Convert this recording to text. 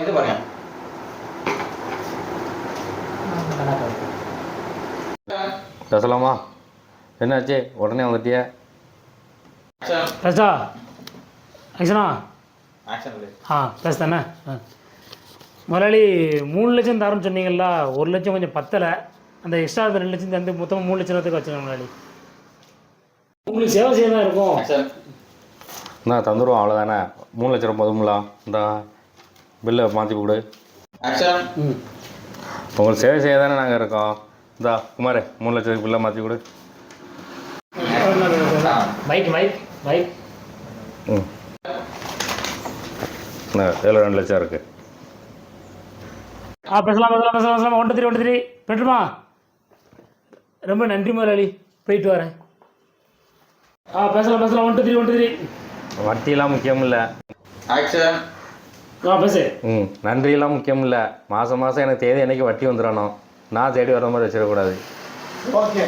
இது பாருங்க. பேசலாமா? என்னாச்சு உடனே வந்துட்டிய? பேசா ஆக்ஷனா ஆக்ஷன் பேசுதானே. முதலாளி 3 லட்சம் தரேன்னு சொன்னீங்களா, 1 லட்சம் கொஞ்சம் பத்தலை. அந்த எக்ஸ்ட்ரா 2 லட்சம் தந்து மொத்தமாக 3 லட்சத்துக்கு வச்சுருங்க முதலாளி. உங்களுக்கு சேவை செய்ய தான் இருக்கும். நான் தந்துடுவோம், அவ்வளோதானே. 3 லட்சம் ரூபா போதுங்களா? இந்த பில்லை மாற்றி கொடு. உங்களுக்கு சேவை செய்ய தானே நாங்கள் இருக்கோம். இந்தா குமார், 3 லட்சத்துக்கு பில்லை மாற்றி கொடு. பைக் பைக் பைக் ம் இதில் 2 லட்சம் இருக்குது. பேசலாம் பேசலாம் பேசலாம் பேசலாம். 1 2 1 3 பெற்றுமா? ரொம்ப நன்றி முதலாளி, போயிட்டு வரேன். பேசலாம் பேசலாம். 1 2 1 3. வட்டியெல்லாம் முக்கியம் இல்லை. ஆக்ஷன் பேசு. நன்றியெல்லாம் முக்கியம் இல்லை. மாதம் மாதம் எனக்கு தேதி என்னைக்கு வட்டி வந்துடணும். நான் தேடி வர மாதிரி வச்சிடக்கூடாது. ஓகே.